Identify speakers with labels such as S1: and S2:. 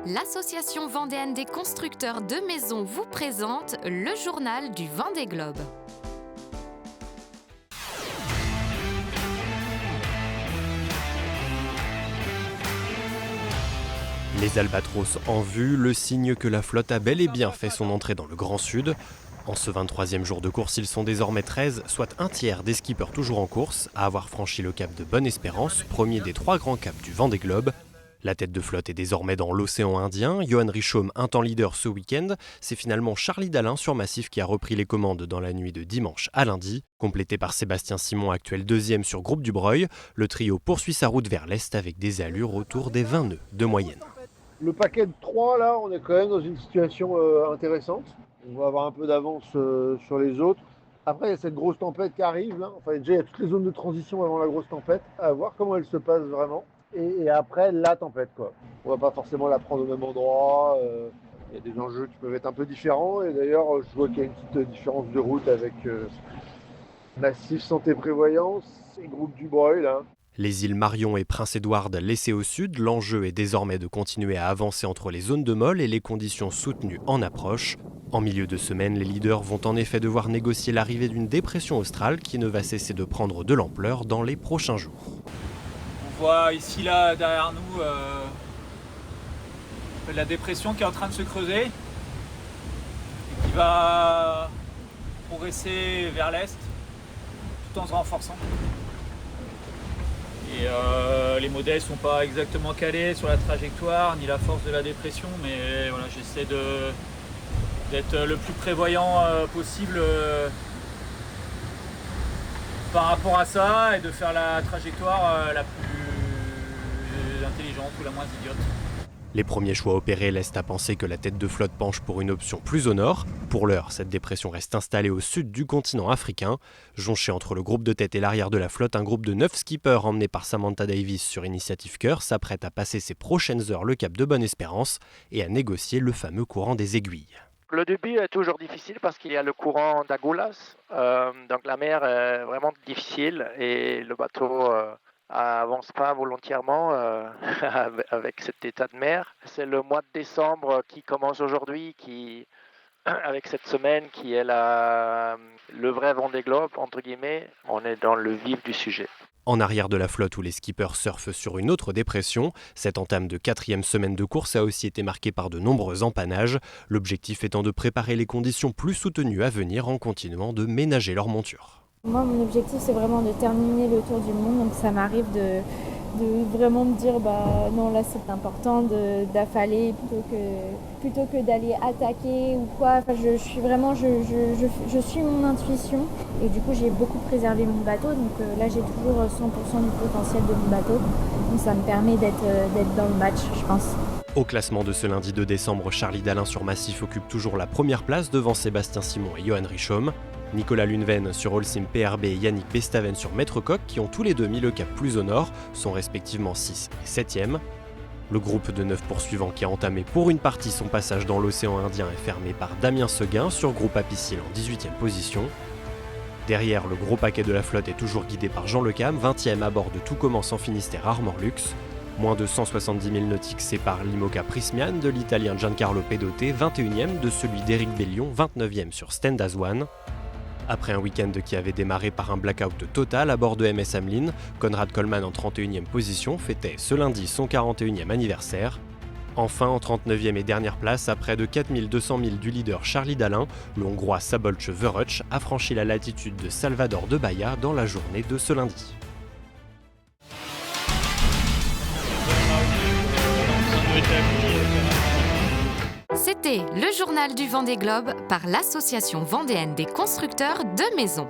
S1: L'association vendéenne des constructeurs de maisons vous présente le journal du Vendée Globe.
S2: Les albatros en vue, le signe que la flotte a bel et bien fait son entrée dans le Grand Sud. En ce 23e jour de course, ils sont désormais 13, soit un tiers des skippers toujours en course, à avoir franchi le cap de Bonne-Espérance, premier des 3 grands caps du Vendée Globe. La tête de flotte est désormais dans l'océan Indien. Johan Richomme, un temps leader ce week-end, c'est finalement Charlie Dalin sur Massif qui a repris les commandes dans la nuit de dimanche à lundi. Complété par Sébastien Simon, actuel deuxième sur Groupe du Breuil, le trio poursuit sa route vers l'est avec des allures autour des 20 nœuds de moyenne.
S3: Le paquet de 3, là, on est quand même dans une situation intéressante. On va avoir un peu d'avance sur les autres. Après, il y a cette grosse tempête qui arrive. Là. Enfin, déjà, il y a toutes les zones de transition avant la grosse tempête. À voir comment elle se passe vraiment. Et après, la tempête, quoi. On va pas forcément la prendre au même endroit. Il y a des enjeux qui peuvent être un peu différents. Et d'ailleurs, je vois qu'il y a une petite différence de route avec Massif Santé Prévoyance et Groupe du Breuil, là.
S2: Les îles Marion et Prince-Édouard laissées au sud, l'enjeu est désormais de continuer à avancer entre les zones de molle et les conditions soutenues en approche. En milieu de semaine, les leaders vont en effet devoir négocier l'arrivée d'une dépression australe qui ne va cesser de prendre de l'ampleur dans les prochains jours.
S4: On voit ici, là, derrière nous, la dépression qui est en train de se creuser et qui va progresser vers l'est tout en se renforçant. Et les modèles ne sont pas exactement calés sur la trajectoire ni la force de la dépression, mais voilà, j'essaie d'être le plus prévoyant possible par rapport à ça et de faire la trajectoire la plus intelligente ou la moins idiote.
S2: Les premiers choix opérés laissent à penser que la tête de flotte penche pour une option plus au nord. Pour l'heure, cette dépression reste installée au sud du continent africain. Jonché entre le groupe de tête et l'arrière de la flotte, un groupe de 9 skippers emmenés par Samantha Davis sur Initiative Cœur s'apprête à passer ces prochaines heures le cap de Bonne-Espérance et à négocier le fameux courant des aiguilles.
S5: Le début est toujours difficile parce qu'il y a le courant d'Agoulas, donc la mer est vraiment difficile et le bateau avance pas volontairement avec cet état de mer. C'est le mois de décembre qui commence aujourd'hui, avec cette semaine qui est le vrai Vendée Globe, entre guillemets, on est dans le vif du sujet.
S2: En arrière de la flotte où les skippers surfent sur une autre dépression, cette entame de 4e semaine de course a aussi été marquée par de nombreux empannages, l'objectif étant de préparer les conditions plus soutenues à venir en continuant de ménager leur monture.
S6: Moi, mon objectif, c'est vraiment de terminer le tour du monde, donc ça m'arrive de vraiment me dire non, là c'est important d'affaler plutôt que d'aller attaquer ou quoi. Enfin, je suis mon intuition et du coup j'ai beaucoup préservé mon bateau, donc là j'ai toujours 100% du potentiel de mon bateau, donc ça me permet d'être dans le match, je pense.
S2: Au classement de ce lundi 2 décembre, Charlie Dalin sur Massif occupe toujours la première place devant Sébastien Simon et Johan Richomme. Nicolas Lunven sur Holcim PRB et Yannick Bestaven sur Maître Coq, qui ont tous les deux mis le cap plus au nord, sont respectivement 6 et 7e. Le groupe de 9 poursuivants qui a entamé pour une partie son passage dans l'océan Indien est fermé par Damien Seguin sur Groupe Apicil en 18e position. Derrière, le gros paquet de la flotte est toujours guidé par Jean Lecam, 20e à bord de Tout commence en Finistère Armor Luxe. Moins de 170 000 nautiques séparent l'Imoca Prismian de l'italien Giancarlo Pedote, 21e de celui d'Éric Bellion, 29e sur Stand As One. Après un week-end qui avait démarré par un blackout total à bord de MS Ameline, Conrad Coleman en 31e position fêtait ce lundi son 41e anniversaire. Enfin, en 39e et dernière place, à près de 4200 milles du leader Charlie Dalin, le Hongrois Szabolcs Vörös a franchi la latitude de Salvador de Bahia dans la journée de ce lundi.
S1: C'était le journal du Vendée Globe par l'association vendéenne des constructeurs de maisons.